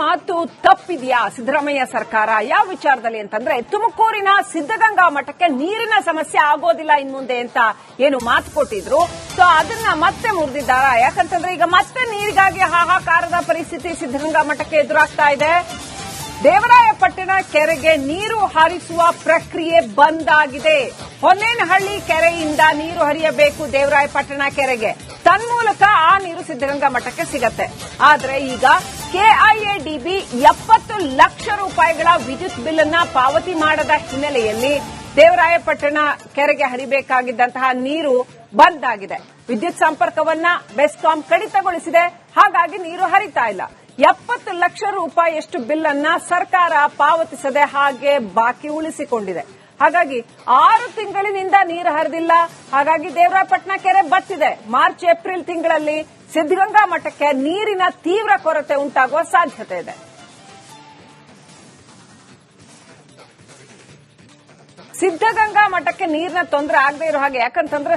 ಮಾತು ತಪ್ಪಿದೆಯಾ ಸಿದ್ದರಾಮಯ್ಯ ಸರ್ಕಾರ ಯಾವ ವಿಚಾರದಲ್ಲಿ ಅಂತಂದ್ರೆ ತುಮಕೂರಿನ ಸಿದ್ದಗಂಗಾ ಮಠಕ್ಕೆ ನೀರಿನ ಸಮಸ್ಯೆ ಆಗೋದಿಲ್ಲ ಇನ್ಮುಂದೆ ಅಂತ ಏನು ಮಾತು ಕೊಟ್ಟಿದ್ರು. ಸೊ ಅದನ್ನ ಮತ್ತೆ ಮುರಿದಿದ್ದಾರಾ? ಯಾಕಂತಂದ್ರೆ ಈಗ ಮತ್ತೆ ನೀರಿಗಾಗಿ ಹಾಹಾಕಾರದ ಪರಿಸ್ಥಿತಿ ಸಿದ್ದಗಂಗಾ ಮಠಕ್ಕೆ ಎದುರಾಗ್ತಾ ಇದೆ. ದೇವರಾಯಪಟ್ಟಣ ಕೆರೆಗೆ ನೀರು ಹರಿಸುವ ಪ್ರಕ್ರಿಯೆ ಬಂದ್ ಆಗಿದೆ. ಹೊನ್ನೇನಹಳ್ಳಿ ಕೆರೆಯಿಂದ ನೀರು ಹರಿಯಬೇಕು ದೇವರಾಯಪಟ್ಟಣ ಕೆರೆಗೆ, ತನ್ಮೂಲಕ ಆ ನೀರು ಸಿದ್ದಗಂಗಾ ಮಠಕ್ಕೆ ಸಿಗತ್ತೆ. ಆದ್ರೆ ಈಗ ಕೆಐಎಡಿಬಿ 70 ಲಕ್ಷ ರೂಪಾಯಿಗಳ ವಿದ್ಯುತ್ ಬಿಲ್ ಅನ್ನ ಪಾವತಿ ಮಾಡದ ಹಿನ್ನೆಲೆಯಲ್ಲಿ ದೇವರಾಯಪಟ್ಟಣ ಕೆರೆಗೆ ಹರಿಬೇಕಾಗಿದ್ದಂತಹ ನೀರು ಬಂದ್ ಆಗಿದೆ. ವಿದ್ಯುತ್ ಸಂಪರ್ಕವನ್ನ ಬೆಸ್ಕಾಂ ಕಡಿತಗೊಳಿಸಿದೆ. ಹಾಗಾಗಿ ನೀರು ಹರಿತಾ ಇಲ್ಲ. 70 ಲಕ್ಷ ರೂಪಾಯಿಯಷ್ಟು ಬಿಲ್ ಅನ್ನ ಸರ್ಕಾರ ಪಾವತಿಸದೆ ಹಾಗೆ ಬಾಕಿ ಉಳಿಸಿಕೊಂಡಿದೆ. ಹಾಗಾಗಿ 6 ತಿಂಗಳಿನಿಂದ ನೀರು ಹರಿದಿಲ್ಲ. ಹಾಗಾಗಿ ದೇವರಾಯಪಟ್ಟಣ ಕೆರೆ ಬತ್ತಿದೆ. ಮಾರ್ಚ್ ಏಪ್ರಿಲ್ ತಿಂಗಳಲ್ಲಿ ಸಿದ್ದಗಂಗಾ ಮಠಕ್ಕೆ ನೀರಿನ ತೀವ್ರ ಕೊರತೆ ಉಂಟಾಗುವ ಸಾಧ್ಯತೆ ಇದೆ. ಸಿದ್ದಗಂಗಾ ಮಠಕ್ಕೆ ನೀರಿನ ತೊಂದರೆ ಆಗದೆ ಇರೋ ಹಾಗೆ, ಯಾಕಂತಂದ್ರೆ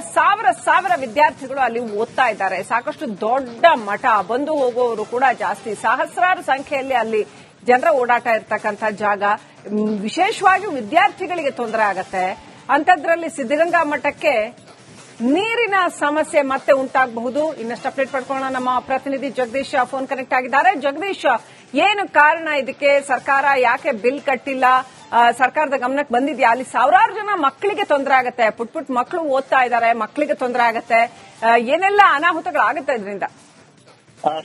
ಸಾವಿರ ವಿದ್ಯಾರ್ಥಿಗಳು ಅಲ್ಲಿ ಓದ್ತಾ ಇದ್ದಾರೆ. ಸಾಕಷ್ಟು ದೊಡ್ಡ ಮಠ, ಬಂದು ಹೋಗುವವರು ಕೂಡ ಜಾಸ್ತಿ, ಸಹಸ್ರಾರು ಸಂಖ್ಯೆಯಲ್ಲಿ ಅಲ್ಲಿ ಜನರ ಓಡಾಟ ಇರ್ತಕ್ಕಂಥ ಜಾಗ. ವಿಶೇಷವಾಗಿ ವಿದ್ಯಾರ್ಥಿಗಳಿಗೆ ತೊಂದರೆ ಆಗತ್ತೆ. ಅಂಥದ್ರಲ್ಲಿ ಸಿದ್ದಗಂಗಾ ಮಠಕ್ಕೆ ನೀರಿನ ಸಮಸ್ಯೆ ಮತ್ತೆ ಉಂಟಾಗಬಹುದು. ಇನ್ನಷ್ಟು ಅಪ್ಡೇಟ್ ಪಡ್ಕೊಳ್ಳೋಣ. ನಮ್ಮ ಪ್ರತಿನಿಧಿ ಜಗದೀಶ್ ಫೋನ್ ಕನೆಕ್ಟ್ ಆಗಿದ್ದಾರೆ. ಜಗದೀಶ್, ಏನು ಕಾರಣ ಇದಕ್ಕೆ? ಸರ್ಕಾರ ಯಾಕೆ ಬಿಲ್ ಕಟ್ಟಿಲ್ಲ? ಸರ್ಕಾರದ ಗಮನಕ್ಕೆ ಬಂದಿದ್ಯಾ? ಅಲ್ಲಿ ಸಾವಿರಾರು ಜನ ಮಕ್ಕಳಿಗೆ ತೊಂದರೆ ಆಗತ್ತೆ. ಪುಟ್ ಮಕ್ಕಳು ಓದ್ತಾ ಇದ್ದಾರೆ, ಮಕ್ಕಳಿಗೆ ತೊಂದರೆ ಆಗತ್ತೆ. ಏನೆಲ್ಲ ಅನಾಹುತಗಳಾಗುತ್ತೆ ಇದರಿಂದ?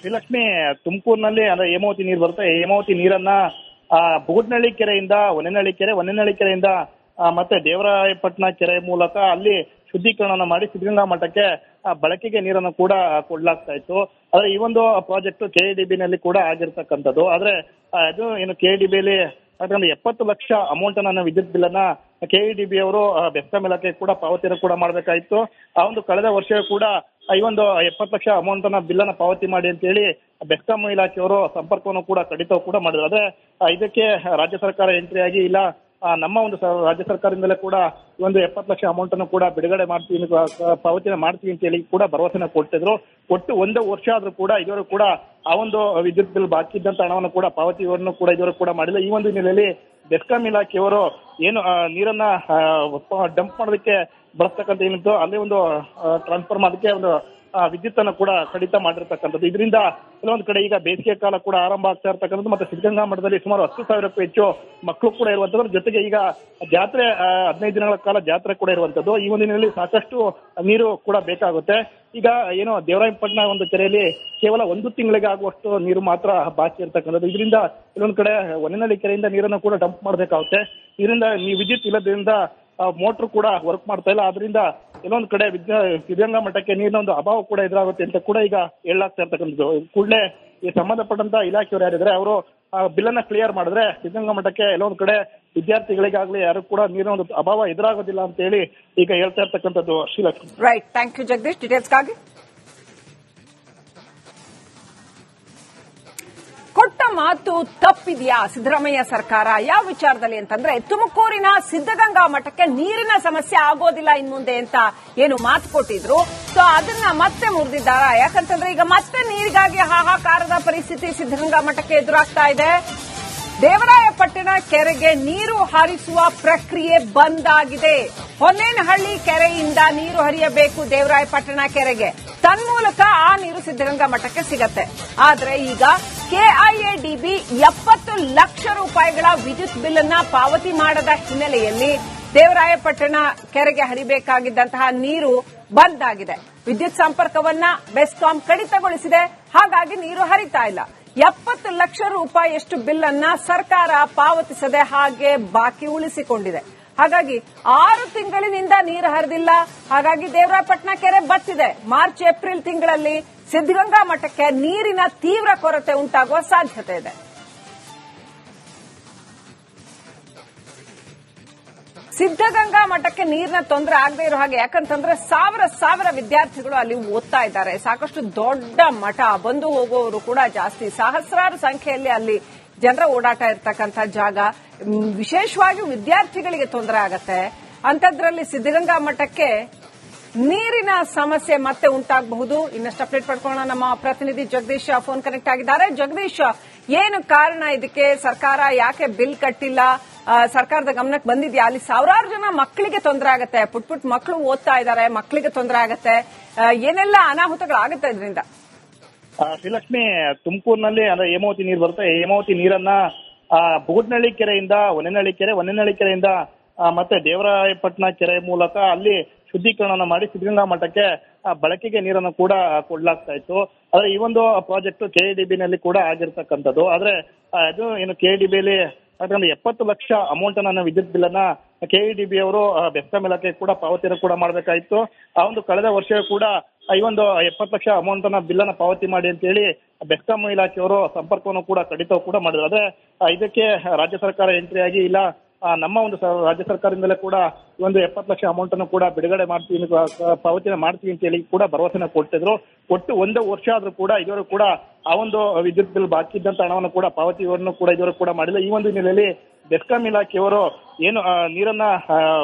ಶ್ರೀಲಕ್ಷ್ಮಿ, ತುಮಕೂರಿನಲ್ಲಿ ಅಂದ್ರೆ ಹೇಮಾವತಿ ನೀರು ಬರುತ್ತೆ. ಹೇಮಾವತಿ ನೀರನ್ನ ಬುಗುಡ್ನಹಳ್ಳಿ ಕೆರೆಯಿಂದ ಹೊನ್ನೇನಹಳ್ಳಿ ಕೆರೆಯಿಂದ ಮತ್ತೆ ದೇವರಾಯಪಟ್ಟಣ ಕೆರೆ ಮೂಲಕ ಅಲ್ಲಿ ಶುದ್ಧೀಕರಣ ಮಾಡಿ ಸಿದ್ದಗಂಗಾ ಮಠಕ್ಕೆ ಬಳಕೆಗೆ ನೀರನ್ನು ಕೂಡ ಕೊಡ್ಲಾಗ್ತಾ ಇತ್ತು. ಆದ್ರೆ ಈ ಒಂದು ಪ್ರಾಜೆಕ್ಟ್ ಕೆಇಡಿಬಿನಲ್ಲಿ ಕೂಡ ಆಗಿರ್ತಕ್ಕಂಥದ್ದು. ಆದ್ರೆ ಅದು ಏನು ಕೆಇಡಿಬಿಯಲ್ಲಿ 70 ಲಕ್ಷ ಅಮೌಂಟ್ ಅನ್ನ ವಿದ್ಯುತ್ ಬಿಲ್ ಅನ್ನ ಕೆಇಡಿಬಿ ಅವರು ಬೆಸ್ಕಾಂ ಇಲಾಖೆ ಕೂಡ ಪಾವತಿಯನ್ನು ಕೂಡ ಮಾಡಬೇಕಾಯಿತು. ಆ ಒಂದು ಕಳೆದ ವರ್ಷ ಕೂಡ ಈ ಒಂದು 70 ಲಕ್ಷ ಅಮೌಂಟ್ ಅನ್ನ ಬಿಲ್ ಅನ್ನ ಪಾವತಿ ಮಾಡಿ ಅಂತ ಹೇಳಿ ಬೆಸ್ಕಾಂ ಇಲಾಖೆಯವರು ಸಂಪರ್ಕವನ್ನು ಕೂಡ ಕಡಿತ ಕೂಡ ಮಾಡಿದ್ರು. ಆದ್ರೆ ಇದಕ್ಕೆ ರಾಜ್ಯ ಸರ್ಕಾರ ಎಂಟ್ರಿ ಆಗಿ ಇಲ್ಲ, ನಮ್ಮ ಒಂದು ರಾಜ್ಯ ಸರ್ಕಾರದಿಂದಲೇ ಕೂಡ ಈ ಒಂದು 70 ಲಕ್ಷ ಅಮೌಂಟ್ ಅನ್ನು ಕೂಡ ಬಿಡುಗಡೆ ಮಾಡ್ತೀವಿ, ಪಾವತಿನ ಮಾಡ್ತೀವಿ ಅಂತ ಹೇಳಿ ಕೂಡ ಭರವಸೆನ ಕೊಡ್ತಿದ್ರು. ಒಟ್ಟು 1 ವರ್ಷ ಆದ್ರೂ ಕೂಡ ಇದುವರೆಗೂ ಕೂಡ ಆ ಒಂದು ವಿದ್ಯುತ್ ಬಿಲ್ ಬಾಕಿ ಇದ್ದಂತ ಹಣವನ್ನು ಕೂಡ ಪಾವತಿಯನ್ನು ಕೂಡ ಇದುವರೆಗೂ ಕೂಡ ಮಾಡಿಲ್ಲ. ಈ ಒಂದು ಹಿನ್ನೆಲೆಯಲ್ಲಿ ಬೆಸ್ಕಾಂ ಇಲಾಖೆಯವರು ಏನು ನೀರನ್ನ ಡಂಪ್ ಮಾಡೋದಕ್ಕೆ ಬಳಸ್ತಕ್ಕಂಥ ಏನಿತ್ತು ಅಲ್ಲಿ ಒಂದು ಟ್ರಾನ್ಸ್ಫರ್ ಮಾಡೋದಕ್ಕೆ ಒಂದು ವಿದ್ಯುತ್ ಅನ್ನು ಕೂಡ ಕಡಿತ ಮಾಡಿರ್ತಕ್ಕಂಥದ್ದು. ಇದರಿಂದ ಕೆಲವೊಂದು ಕಡೆ ಈಗ ಬೇಸಿಗೆ ಕಾಲ ಕೂಡ ಆರಂಭ ಆಗ್ತಾ ಇರ್ತಕ್ಕಂಥದ್ದು. ಮತ್ತೆ ಸಿದ್ದಗಂಗಾ ಮಠದಲ್ಲಿ ಸುಮಾರು 10,000ಕ್ಕೂ ಹೆಚ್ಚು ಮಕ್ಕಳು ಕೂಡ ಇರುವಂತದ್ದು. ಜೊತೆಗೆ ಈಗ ಜಾತ್ರೆ 15 ದಿನಗಳ ಕಾಲ ಜಾತ್ರೆ ಕೂಡ ಇರುವಂತದ್ದು. ಈ ಒಂದು ದಿನದಲ್ಲಿ ಸಾಕಷ್ಟು ನೀರು ಕೂಡ ಬೇಕಾಗುತ್ತೆ. ಈಗ ಏನು ದೇವರಾಯಪಟ್ಟಣ ಒಂದು ಕೆರೆಯಲ್ಲಿ ಕೇವಲ 1 ತಿಂಗಳಿಗೆ ಆಗುವಷ್ಟು ನೀರು ಮಾತ್ರ ಬಾಕಿ ಇರ್ತಕ್ಕಂಥದ್ದು. ಇದರಿಂದ ಕೆಲವೊಂದು ಕಡೆ ಹೊನ್ನೇನಹಳ್ಳಿ ಕೆರೆಯಿಂದ ನೀರನ್ನು ಕೂಡ ಡಂಪ್ ಮಾಡಬೇಕಾಗುತ್ತೆ. ಇದರಿಂದ ವಿದ್ಯುತ್ ಇಲ್ಲದ್ರಿಂದ ಮೋಟರ್ ಕೂಡ ವರ್ಕ್ ಮಾಡ್ತಾ ಇಲ್ಲ. ಆದ್ರಿಂದ ಕೆಲವೊಂದು ಕಡೆ ಸಿದ್ದಗಂಗಾ ಮಠಕ್ಕೆ ನೀರಿನ ಒಂದು ಅಭಾವ ಕೂಡ ಎದುರಾಗುತ್ತೆ ಅಂತ ಕೂಡ ಈಗ ಹೇಳಲಾಗ್ತಾ ಇರ್ತಕ್ಕಂಥದ್ದು. ಕೂಡಲೇ ಈ ಸಂಬಂಧಪಟ್ಟಂತ ಇಲಾಖೆಯವರು ಯಾರಿದ್ರೆ ಅವರು ಬಿಲ್ ಅನ್ನ ಕ್ಲಿಯರ್ ಮಾಡಿದ್ರೆ ಸಿದ್ದಗಂಗಾ ಮಠಕ್ಕೆ ಎಲ್ಲೊಂದು ಕಡೆ ವಿದ್ಯಾರ್ಥಿಗಳಿಗಾಗ್ಲಿ ಯಾರು ಕೂಡ ನೀರಿನ ಒಂದು ಅಭಾವ ಎದುರಾಗೋದಿಲ್ಲ ಅಂತ ಹೇಳಿ ಈಗ ಹೇಳ್ತಾ ಇರ್ತಕ್ಕಂಥದ್ದು. Srilakshmi, right, thank you Jagadish ಡೀಟೇಲ್ಸ್ಗಾಗಿ. ಕೊಟ್ಟ ಮಾತು ತಪ್ಪಿದೆಯಾ ಸಿದ್ದರಾಮಯ್ಯ ಸರ್ಕಾರ ಯಾವ ವಿಚಾರದಲ್ಲಿ ಅಂತಂದ್ರೆ ತುಮಕೂರಿನ ಸಿದ್ದಗಂಗಾ ಮಠಕ್ಕೆ ನೀರಿನ ಸಮಸ್ಯೆ ಆಗೋದಿಲ್ಲ ಇನ್ಮುಂದೆ ಅಂತ ಏನು ಮಾತು ಕೊಟ್ಟಿದ್ರು. ಸೊ ಅದನ್ನ ಮತ್ತೆ ಮುರಿದಿದ್ದಾರಾ? ಯಾಕಂತಂದ್ರೆ ಈಗ ಮತ್ತೆ ನೀರಿಗಾಗಿ ಹಾಹಾಕಾರದ ಪರಿಸ್ಥಿತಿ ಸಿದ್ದಗಂಗಾ ಮಠಕ್ಕೆ ಎದುರಾಗ್ತಾ ಇದೆ. ದೇವರಾಯಪಟ್ಟಣ ಕೆರೆಗೆ ನೀರು ಹರಿಸುವ ಪ್ರಕ್ರಿಯೆ ಬಂದ್ ಆಗಿದೆ. ಹೊನ್ನೇನಹಳ್ಳಿ ಕೆರೆಯಿಂದ ನೀರು ಹರಿಯಬೇಕು ದೇವರಾಯಪಟ್ಟಣ ಕೆರೆಗೆ, ತನ್ಮೂಲಕ ಆ ನೀರು ಸಿದ್ದಗಂಗಾ ಮಠಕ್ಕೆ ಸಿಗತ್ತೆ. ಆದ್ರೆ ಈಗ ಕೆಐಎಡಿಬಿ 70 ಲಕ್ಷ ರೂಪಾಯಿಗಳ ವಿದ್ಯುತ್ ಬಿಲ್ ಅನ್ನ ಪಾವತಿ ಮಾಡದ ಹಿನ್ನೆಲೆಯಲ್ಲಿ ದೇವರಾಯಪಟ್ಟಣ ಕೆರೆಗೆ ಹರಿಬೇಕಾಗಿದ್ದಂತಹ ನೀರು ಬಂದ್ ಆಗಿದೆ. ವಿದ್ಯುತ್ ಸಂಪರ್ಕವನ್ನ ಬೆಸ್ಕಾಂ ಕಡಿತಗೊಳಿಸಿದೆ. ಹಾಗಾಗಿ ನೀರು ಹರಿತಾ ಇಲ್ಲ. 70 ಲಕ್ಷ ರೂಪಾಯಿಯಷ್ಟು ಬಿಲ್ ಅನ್ನ ಸರ್ಕಾರ ಪಾವತಿಸದೆ ಹಾಗೆ ಬಾಕಿ ಉಳಿಸಿಕೊಂಡಿದೆ. ಹಾಗಾಗಿ 6 ತಿಂಗಳಿನಿಂದ ನೀರು ಹರಿದಿಲ್ಲ. ಹಾಗಾಗಿ ದೇವರಾಯಪಟ್ಟಣ ಕೆರೆ ಬತ್ತಿದೆ. ಮಾರ್ಚ್ ಏಪ್ರಿಲ್ ತಿಂಗಳಲ್ಲಿ ಸಿದ್ದಗಂಗಾ ಮಠಕ್ಕೆ ನೀರಿನ ತೀವ್ರ ಕೊರತೆ ಉಂಟಾಗುವ ಸಾಧ್ಯತೆ ಇದೆ. ಸಿದ್ದಗಂಗಾ ಮಠಕ್ಕೆ ನೀರಿನ ತೊಂದರೆ ಆಗದೆ ಇರೋ ಹಾಗೆ, ಯಾಕಂತಂದ್ರೆ ಸಾವಿರ ವಿದ್ಯಾರ್ಥಿಗಳು ಅಲ್ಲಿ ಓದ್ತಾ ಇದ್ದಾರೆ. ಸಾಕಷ್ಟು ದೊಡ್ಡ ಮಠ, ಬಂದು ಹೋಗುವವರು ಕೂಡ ಜಾಸ್ತಿ, ಸಹಸ್ರಾರು ಸಂಖ್ಯೆಯಲ್ಲಿ ಅಲ್ಲಿ ಜನರ ಓಡಾಟ ಇರ್ತಕ್ಕಂಥ ಜಾಗ. ವಿಶೇಷವಾಗಿ ವಿದ್ಯಾರ್ಥಿಗಳಿಗೆ ತೊಂದರೆ ಆಗತ್ತೆ. ಅಂಥದ್ರಲ್ಲಿ ಸಿದ್ದಗಂಗಾ ಮಠಕ್ಕೆ ನೀರಿನ ಸಮಸ್ಯೆ ಮತ್ತೆ ಉಂಟಾಗಬಹುದು. ಇನ್ನಷ್ಟು ಅಪ್ಡೇಟ್ ಪಡ್ಕೊಳ್ಳೋಣ. ನಮ್ಮ ಪ್ರತಿನಿಧಿ ಜಗದೀಶ್ ಫೋನ್ ಕನೆಕ್ಟ್ ಆಗಿದ್ದಾರೆ. ಜಗದೀಶ್, ಏನು ಕಾರಣ ಇದಕ್ಕೆ? ಸರ್ಕಾರ ಯಾಕೆ ಬಿಲ್ ಕಟ್ಟಿಲ್ಲ? ಸರ್ಕಾರದ ಗಮನಕ್ಕೆ ಬಂದಿದ್ಯಾ? ಅಲ್ಲಿ ಸಾವಿರಾರು ಜನ ಮಕ್ಕಳಿಗೆ ತೊಂದರೆ ಆಗತ್ತೆ, ಪುಟ್ ಮಕ್ಕಳು ಓದ್ತಾ ಇದ್ದಾರೆ, ಮಕ್ಕಳಿಗೆ ತೊಂದರೆ ಆಗತ್ತೆ, ಏನೆಲ್ಲ ಅನಾಹುತಗಳಾಗುತ್ತೆ ಇದರಿಂದ? ಶ್ರೀಲಕ್ಷ್ಮಿ, ತುಮಕೂರಿನಲ್ಲಿ ಹೇಮಾವತಿ ನೀರು ಬರುತ್ತೆ. ಹೇಮಾವತಿ ನೀರನ್ನ ಬುಗುಡ್ನಳ್ಳಿ ಕೆರೆಯಿಂದ ಹೊನ್ನೇನಹಳ್ಳಿ ಕೆರೆಯಿಂದ ಮತ್ತೆ ದೇವರಾಯಪಟ್ಟಣ ಕೆರೆ ಮೂಲಕ ಅಲ್ಲಿ ಶುದ್ಧೀಕರಣ ಮಾಡಿ ಸಿದ್ಧಗಂಗಾ ಮಠಕ್ಕೆ ಬಳಕೆಗೆ ನೀರನ್ನು ಕೂಡ ಕೊಡ್ಲಾಗ್ತಾ ಇತ್ತು. ಆದ್ರೆ ಈ ಒಂದು ಪ್ರಾಜೆಕ್ಟ್ KIDB ನಲ್ಲಿ ಕೂಡ ಆಗಿರ್ತಕ್ಕಂಥದ್ದು. ಆದ್ರೆ ಅದು ಏನು KIDB ಅಲ್ಲಿ 70 ಲಕ್ಷ ಅಮೌಂಟ್ ಅನ್ನ ವಿದ್ಯುತ್ ಬಿಲ್ ಅನ್ನ KIDB ಅವರು ಬೆಸ್ಕಾಂ ಇಲಾಖೆ ಕೂಡ ಪಾವತಿಯನ್ನು ಕೂಡ ಮಾಡಬೇಕಾಯಿತು. ಆ ಒಂದು ಕಳೆದ ವರ್ಷ ಕೂಡ ಈ ಒಂದು 70 ಲಕ್ಷ ಅಮೌಂಟ್ ಅನ್ನ ಬಿಲ್ ಅನ್ನ ಪಾವತಿ ಮಾಡಿ ಅಂತ ಹೇಳಿ ಬೆಸ್ಕಾಂ ಇಲಾಖೆಯವರು ಸಂಪರ್ಕವನ್ನು ಕೂಡ ಕಡಿತ ಕೂಡ ಮಾಡಿದ್ರು. ಆದ್ರೆ ಇದಕ್ಕೆ ರಾಜ್ಯ ಸರ್ಕಾರ ಎಂಟ್ರಿ ಆಗಿ ಇಲ್ಲ, ನಮ್ಮ ಒಂದು ರಾಜ್ಯ ಸರ್ಕಾರದಿಂದಲೇ ಕೂಡ ಈ ಒಂದು 70 ಲಕ್ಷ ಅಮೌಂಟ್ ಅನ್ನು ಕೂಡ ಬಿಡುಗಡೆ ಮಾಡ್ತೀವಿ, ಪಾವತಿನ ಮಾಡ್ತೀವಿ ಅಂತ ಹೇಳಿ ಕೂಡ ಭರವಸೆನ ಕೊಡ್ತಿದ್ರು. ಒಟ್ಟು 1 ವರ್ಷ ಆದ್ರೂ ಕೂಡ ಇದುವರೆಗೂ ಕೂಡ ಆ ಒಂದು ವಿದ್ಯುತ್ ಬಿಲ್ ಬಾಕಿ ಇದ್ದಂತ ಹಣವನ್ನು ಕೂಡ ಪಾವತಿಯನ್ನು ಕೂಡ ಇದುವರೆಗೂ ಕೂಡ ಮಾಡಿಲ್ಲ. ಈ ಒಂದು ಹಿನ್ನೆಲೆಯಲ್ಲಿ ಬೆಸ್ಕಾಂ ಇಲಾಖೆಯವರು ಏನು ನೀರನ್ನ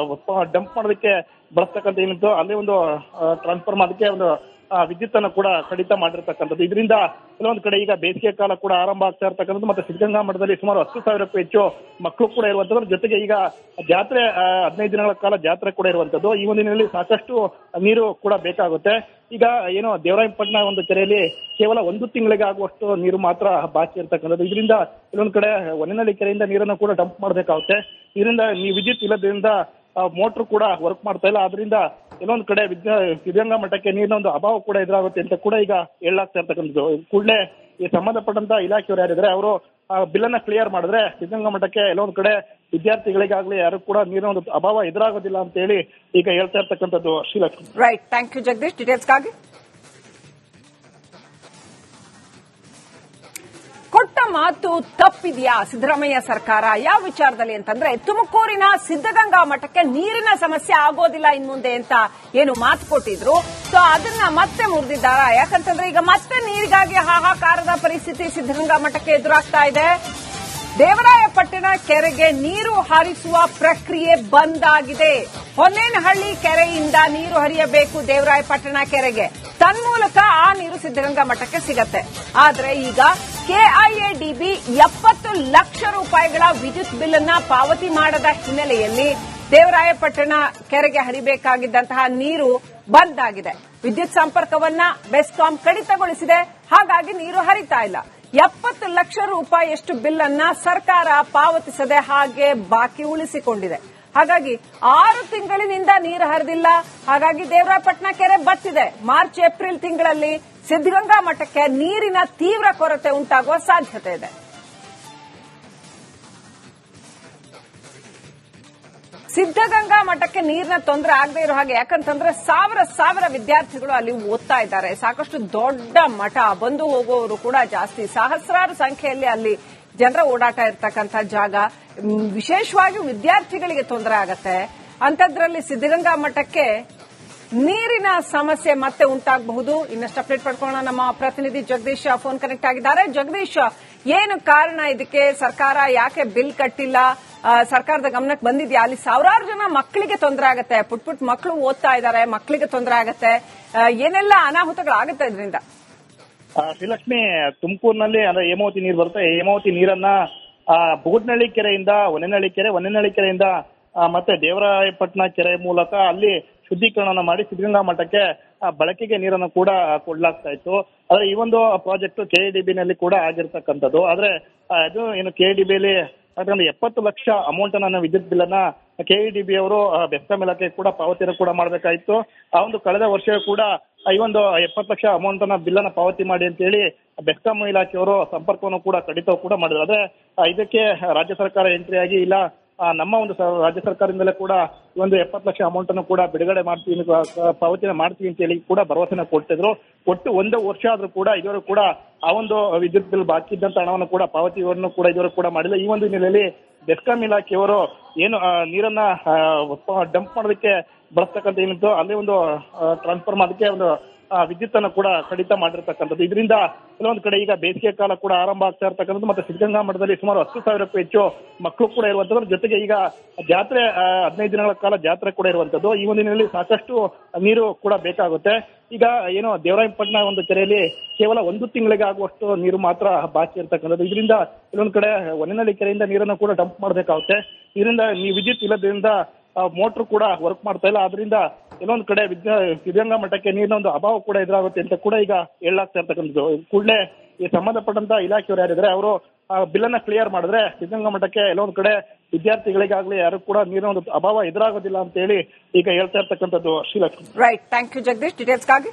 ಡಂಪ್ ಮಾಡೋದಕ್ಕೆ ಬಳಸ್ತಕ್ಕಂಥ ಏನಿತ್ತು ಅಲ್ಲಿ ಒಂದು ಟ್ರಾನ್ಸ್ಫರ್ ಮಾಡೋದಕ್ಕೆ ಒಂದು ವಿದ್ಯುತ್ ಅನ್ನು ಕೂಡ ಕಡಿತ ಮಾಡಿರ್ತಕ್ಕಂಥದ್ದು. ಇದರಿಂದ ಕೆಲವೊಂದು ಕಡೆ ಈಗ ಬೇಸಿಗೆ ಕಾಲ ಕೂಡ ಆರಂಭ ಆಗ್ತಾ ಇರ್ತಕ್ಕಂಥದ್ದು. ಮತ್ತೆ ಸಿದ್ಧಗಂಗಾ ಮಠದಲ್ಲಿ ಸುಮಾರು 10,000ಕ್ಕೂ ಹೆಚ್ಚು ಮಕ್ಕಳು ಕೂಡ ಇರುವಂತದ್ದು. ಜೊತೆಗೆ ಈಗ ಜಾತ್ರೆ 15 ದಿನಗಳ ಕಾಲ ಜಾತ್ರೆ ಕೂಡ ಇರುವಂತದ್ದು. ಈ ಒಂದು ದಿನದಲ್ಲಿ ಸಾಕಷ್ಟು ನೀರು ಕೂಡ ಬೇಕಾಗುತ್ತೆ. ಈಗ ಏನು ದೇವರಾಯಪಟ್ಟಣ ಒಂದು ಕೆರೆಯಲ್ಲಿ ಕೇವಲ 1 ತಿಂಗಳಿಗೆ ಆಗುವಷ್ಟು ನೀರು ಮಾತ್ರ ಬಾಕಿ ಇರ್ತಕ್ಕಂಥದ್ದು. ಇದರಿಂದ ಕೆಲವೊಂದು ಕಡೆ ಹೊನ್ನೇನಹಳ್ಳಿ ಕೆರೆಯಿಂದ ನೀರನ್ನು ಕೂಡ ಡಂಪ್ ಮಾಡಬೇಕಾಗುತ್ತೆ. ಇದರಿಂದ ವಿದ್ಯುತ್ ಇಲ್ಲದ್ರಿಂದ ಮೋಟರ್ ಕೂಡ ವರ್ಕ್ ಮಾಡ್ತಾ ಇಲ್ಲ. ಆದ್ರಿಂದ ಕೆಲವೊಂದು ಕಡೆ ಸಿದ್ಧಗಂಗಾ ಮಠಕ್ಕೆ ನೀರಿನ ಒಂದು ಅಭಾವ ಕೂಡ ಎದುರಾಗುತ್ತೆ ಅಂತ ಕೂಡ ಈಗ ಹೇಳಲಾಗ್ತಾ ಇರ್ತಕ್ಕಂಥದ್ದು. ಕೂಡಲೇ ಈ ಸಂಬಂಧಪಟ್ಟಂತ ಇಲಾಖೆಯವರು ಯಾರಿದ್ರೆ ಅವರು ಬಿಲ್ ಅನ್ನ ಕ್ಲಿಯರ್ ಮಾಡಿದ್ರೆ ಸಿದ್ಧಗಂಗಾ ಮಠಕ್ಕೆ ಎಲ್ಲೊಂದು ಕಡೆ ವಿದ್ಯಾರ್ಥಿಗಳಿಗಾಗ್ಲಿ ಯಾರು ಕೂಡ ನೀರಿನ ಒಂದು ಅಭಾವ ಎದುರಾಗೋದಿಲ್ಲ ಅಂತ ಹೇಳಿ ಈಗ ಹೇಳ್ತಾ ಇರ್ತಕ್ಕಂಥದ್ದು. Srilakshmi, right, thank you Jagadish. ಡೀಟೇಲ್ಸ್ಗಾಗಿ ಕೊಟ್ಟ ಮಾತು ತಪ್ಪಿದ್ಯಾ ಸಿದ್ದರಾಮಯ್ಯ ಸರ್ಕಾರ? ಯಾವ ವಿಚಾರದಲ್ಲಿ ಅಂತಂದ್ರೆ, ತುಮಕೂರಿನ ಸಿದ್ದಗಂಗಾ ಮಠಕ್ಕೆ ನೀರಿನ ಸಮಸ್ಯೆ ಆಗೋದಿಲ್ಲ ಇನ್ಮುಂದೆ ಅಂತ ಏನು ಮಾತು ಕೊಟ್ಟಿದ್ರು, ಸೊ ಅದನ್ನ ಮತ್ತೆ ಮುರಿದಿದ್ದಾರಾ? ಯಾಕಂತಂದ್ರೆ ಈಗ ಮತ್ತೆ ನೀರಿಗಾಗಿ ಹಾಹಾಕಾರದ ಪರಿಸ್ಥಿತಿ ಸಿದ್ದಗಂಗಾ ಮಠಕ್ಕೆ ಎದುರಾಗ್ತಾ ಇದೆ. ದೇವರಾಯಪಟ್ಟಣ ಕೆರೆಗೆ ನೀರು ಹರಿಸುವ ಪ್ರಕ್ರಿಯೆ ಬಂದ್ ಆಗಿದೆ. ಹೊನ್ನೇನಹಳ್ಳಿ ಕೆರೆಯಿಂದ ನೀರು ಹರಿಯಬೇಕು ದೇವರಾಯಪಟ್ಟಣ ಕೆರೆಗೆ, ತನ್ಮೂಲಕ ಆ ನೀರು ಸಿದ್ದಗಂಗಾ ಮಠಕ್ಕೆ ಸಿಗತ್ತೆ. ಆದ್ರೆ ಈಗ KIADB 70 ಲಕ್ಷ ರೂಪಾಯಿಗಳ ವಿದ್ಯುತ್ ಬಿಲ್ ಅನ್ನ ಪಾವತಿ ಮಾಡದ ಹಿನ್ನೆಲೆಯಲ್ಲಿ ದೇವರಾಯಪಟ್ಟಣ ಕೆರೆಗೆ ಹರಿಬೇಕಾಗಿದ್ದಂತಹ ನೀರು ಬಂದ್ ಆಗಿದೆ. ವಿದ್ಯುತ್ ಸಂಪರ್ಕವನ್ನ ಬೆಸ್ಕಾಂ ಕಡಿತಗೊಳಿಸಿದೆ. ಹಾಗಾಗಿ ನೀರು ಹರಿತಾ ಇಲ್ಲ. 70 ಲಕ್ಷ ರೂಪಾಯಿಯಷ್ಟು ಬಿಲ್ ಅನ್ನ ಸರ್ಕಾರ ಪಾವತಿಸದೆ ಹಾಗೆ ಬಾಕಿ ಉಳಿಸಿಕೊಂಡಿದೆ. ಹಾಗಾಗಿ 6 ತಿಂಗಳಿನಿಂದ ನೀರು ಹರಿದಿಲ್ಲ. ಹಾಗಾಗಿ ದೇವರಾಯಪಟ್ಟಣ ಕೆರೆ ಬತ್ತಿದೆ. ಮಾರ್ಚ್ ಏಪ್ರಿಲ್ ತಿಂಗಳಲ್ಲಿ ಸಿದ್ದಗಂಗಾ ಮಠಕ್ಕೆ ನೀರಿನ ತೀವ್ರ ಕೊರತೆ ಉಂಟಾಗುವ ಸಾಧ್ಯತೆ ಇದೆ. ಸಿದ್ದಗಂಗಾ ಮಠಕ್ಕೆ ನೀರಿನ ತೊಂದರೆ ಆಗದೆ ಇರೋ ಹಾಗೆ, ಯಾಕಂತಂದ್ರೆ ಸಾವಿರ ವಿದ್ಯಾರ್ಥಿಗಳು ಅಲ್ಲಿ ಓದ್ತಾ ಇದ್ದಾರೆ. ಸಾಕಷ್ಟು ದೊಡ್ಡ ಮಠ, ಬಂದು ಹೋಗುವವರು ಕೂಡ ಜಾಸ್ತಿ, ಸಹಸ್ರಾರು ಸಂಖ್ಯೆಯಲ್ಲಿ ಅಲ್ಲಿ ಜನರ ಓಡಾಟ ಇರ್ತಕ್ಕಂಥ ಜಾಗ. ವಿಶೇಷವಾಗಿ ವಿದ್ಯಾರ್ಥಿಗಳಿಗೆ ತೊಂದರೆ ಆಗತ್ತೆ. ಅಂಥದ್ರಲ್ಲಿ ಸಿದ್ದಗಂಗಾ ಮಠಕ್ಕೆ ನೀರಿನ ಸಮಸ್ಯೆ ಮತ್ತೆ ಉಂಟಾಗಬಹುದು. ಇನ್ನಷ್ಟು ಅಪ್ಡೇಟ್ ಪಡ್ಕೊಳ್ಳೋಣ. ನಮ್ಮ ಪ್ರತಿನಿಧಿ ಜಗದೀಶ್ ಫೋನ್ ಕನೆಕ್ಟ್ ಆಗಿದ್ದಾರೆ. ಜಗದೀಶ್, ಏನು ಕಾರಣ ಇದಕ್ಕೆ? ಸರ್ಕಾರ ಯಾಕೆ ಬಿಲ್ ಕಟ್ಟಿಲ್ಲ? ಸರ್ಕಾರದ ಗಮನಕ್ಕೆ ಬಂದಿದ್ಯಾ? ಅಲ್ಲಿ ಸಾವಿರಾರು ಜನ ಮಕ್ಕಳಿಗೆ ತೊಂದರೆ ಆಗತ್ತೆ, ಪುಟ್ ಮಕ್ಕಳು ಓದ್ತಾ ಇದ್ದಾರೆ, ಮಕ್ಕಳಿಗೆ ತೊಂದರೆ ಆಗತ್ತೆ, ಏನೆಲ್ಲ ಅನಾಹುತಗಳಾಗುತ್ತೆ ಇದರಿಂದ? ಶ್ರೀಲಕ್ಷ್ಮಿ, ತುಮಕೂರಿನಲ್ಲಿ ಹೇಮಾವತಿ ನೀರು ಬರುತ್ತೆ. ಹೇಮಾವತಿ ನೀರನ್ನ ಬುಗುಡ್ನಳ್ಳಿ ಕೆರೆಯಿಂದ ಹೊನ್ನೇನಹಳ್ಳಿ ಕೆರೆಯಿಂದ ಮತ್ತೆ ದೇವರಾಯಪಟ್ಟಣ ಕೆರೆ ಮೂಲಕ ಅಲ್ಲಿ ಶುದ್ಧೀಕರಣ ಮಾಡಿ ಸಿದ್ಧಗಂಗಾ ಮಠಕ್ಕೆ ಬಳಕೆಗೆ ನೀರನ್ನು ಕೂಡ ಕೊಡ್ಲಾಗ್ತಾ ಇತ್ತು. ಆದ್ರೆ ಈ ಒಂದು ಪ್ರಾಜೆಕ್ಟ್ KIDB ನಲ್ಲಿ ಕೂಡ ಆಗಿರ್ತಕ್ಕಂಥದ್ದು. ಆದ್ರೆ ಅದು ಏನು KIDB ಅಲ್ಲಿ 70 ಲಕ್ಷ ಅಮೌಂಟ್ ಅನ್ನ ವಿದ್ಯುತ್ ಬಿಲ್ ಅನ್ನ KIDB ಅವರು ಬೆಸ್ಕಾಂ ಇಲಾಖೆ ಕೂಡ ಪಾವತಿಯನ್ನು ಕೂಡ ಮಾಡಬೇಕಾಯಿತು. ಆ ಒಂದು ಕಳೆದ ವರ್ಷ ಕೂಡ ಈ ಒಂದು 70 ಲಕ್ಷ ಅಮೌಂಟ್ ಅನ್ನ ಬಿಲ್ ಅನ್ನ ಪಾವತಿ ಮಾಡಿ ಅಂತ ಹೇಳಿ ಬೆಸ್ಕಾಂ ಇಲಾಖೆಯವರು ಸಂಪರ್ಕವನ್ನು ಕೂಡ ಕಡಿತ ಕೂಡ ಮಾಡಿದ್ರು. ಆದ್ರೆ ಇದಕ್ಕೆ ರಾಜ್ಯ ಸರ್ಕಾರ ಎಂಟ್ರಿ ಆಗಿ ಇಲ್ಲ, ನಮ್ಮ ಒಂದು ರಾಜ್ಯ ಸರ್ಕಾರದಿಂದಲೇ ಕೂಡ ಈ ಒಂದು 70 ಲಕ್ಷ ಅಮೌಂಟ್ ಅನ್ನು ಕೂಡ ಬಿಡುಗಡೆ ಮಾಡ್ತೀವಿ, ಪಾವತಿನ ಮಾಡ್ತೀವಿ ಅಂತ ಹೇಳಿ ಕೂಡ ಭರವಸೆನ ಕೊಡ್ತಿದ್ರು. ಒಟ್ಟು 1 ವರ್ಷ ಆದ್ರೂ ಕೂಡ ಇದುವರೆಗೂ ಕೂಡ ಆ ಒಂದು ವಿದ್ಯುತ್ ಬಿಲ್ ಬಾಕಿ ಇದ್ದಂತ ಹಣವನ್ನು ಕೂಡ ಪಾವತಿಯನ್ನು ಕೂಡ ಇದುವರೆಗೂ ಕೂಡ ಮಾಡಿಲ್ಲ. ಈ ಒಂದು ಹಿನ್ನೆಲೆಯಲ್ಲಿ ಬೆಸ್ಕಾಂ ಇಲಾಖೆಯವರು ಏನು ನೀರನ್ನ ಡಂಪ್ ಮಾಡೋದಕ್ಕೆ ಬಳಸ್ತಕ್ಕಂಥ ಏನಿತ್ತು ಅಲ್ಲಿ ಒಂದು ಟ್ರಾನ್ಸ್ಫರ್ ಮಾಡೋದಕ್ಕೆ ಒಂದು ವಿದ್ಯುತ್ ಅನ್ನು ಕೂಡ ಕಡಿತ ಮಾಡಿರ್ತಕ್ಕಂಥದ್ದು. ಇದರಿಂದ ಕೆಲವೊಂದು ಕಡೆ ಈಗ ಬೇಸಿಗೆ ಕಾಲ ಕೂಡ ಆರಂಭ ಆಗ್ತಾ ಇರ್ತಕ್ಕಂಥದ್ದು. ಮತ್ತೆ ಸಿದ್ಧಗಂಗಾ ಮಠದಲ್ಲಿ ಸುಮಾರು 10,000ಕ್ಕೂ ಹೆಚ್ಚು ಮಕ್ಕಳು ಕೂಡ ಇರುವಂತದ್ದು. ಜೊತೆಗೆ ಈಗ ಜಾತ್ರೆ 15 ದಿನಗಳ ಕಾಲ ಜಾತ್ರೆ ಕೂಡ ಇರುವಂತದ್ದು. ಈ ಒಂದು ದಿನದಲ್ಲಿ ಸಾಕಷ್ಟು ನೀರು ಕೂಡ ಬೇಕಾಗುತ್ತೆ. ಈಗ ಏನು ದೇವರಾಯಪಟ್ಟಣ ಒಂದು ಕೆರೆಯಲ್ಲಿ ಕೇವಲ 1 ತಿಂಗಳಿಗೆ ಆಗುವಷ್ಟು ನೀರು ಮಾತ್ರ ಬಾಕಿ ಇರ್ತಕ್ಕಂಥದ್ದು. ಇದರಿಂದ ಕೆಲವೊಂದು ಕಡೆ ಹೊನ್ನೆನಹಳ್ಳಿ ಕೆರೆಯಿಂದ ನೀರನ್ನು ಕೂಡ ಡಂಪ್ ಮಾಡಬೇಕಾಗುತ್ತೆ. ಇದರಿಂದ ವಿದ್ಯುತ್ ಇಲ್ಲದ್ರಿಂದ ಮೋಟರ್ ಕೂಡ ವರ್ಕ್ ಮಾಡ್ತಾ ಇಲ್ಲ. ಆದ್ರಿಂದ ಕೆಲವೊಂದು ಕಡೆ ಸಿದ್ಧಗಂಗಾ ಮಠಕ್ಕೆ ನೀರಿನ ಒಂದು ಅಭಾವ ಕೂಡ ಎದುರಾಗುತ್ತೆ ಅಂತ ಕೂಡ ಈಗ ಹೇಳಲಾಗ್ತಾ ಇರ್ತಕ್ಕಂಥದ್ದು. ಕೂಡಲೇ ಈ ಸಂಬಂಧಪಟ್ಟಂತ ಇಲಾಖೆಯವರು ಯಾರಿದ್ರೆ ಅವರು ಬಿಲ್ ಅನ್ನ ಕ್ಲಿಯರ್ ಮಾಡಿದ್ರೆ ಸಿದ್ಧಗಂಗಾ ಮಠಕ್ಕೆ ಎಲ್ಲೊಂದು ಕಡೆ ವಿದ್ಯಾರ್ಥಿಗಳಿಗಾಗ್ಲಿ ಯಾರು ಕೂಡ ನೀರಿನ ಒಂದು ಅಭಾವ ಎದುರಾಗೋದಿಲ್ಲ ಅಂತ ಹೇಳಿ ಈಗ ಹೇಳ್ತಾ ಇರ್ತಕ್ಕಂಥದ್ದು. Srilakshmi. Right, thank you Jagadish ಡೀಟೇಲ್ಸ್ಗಾಗಿ.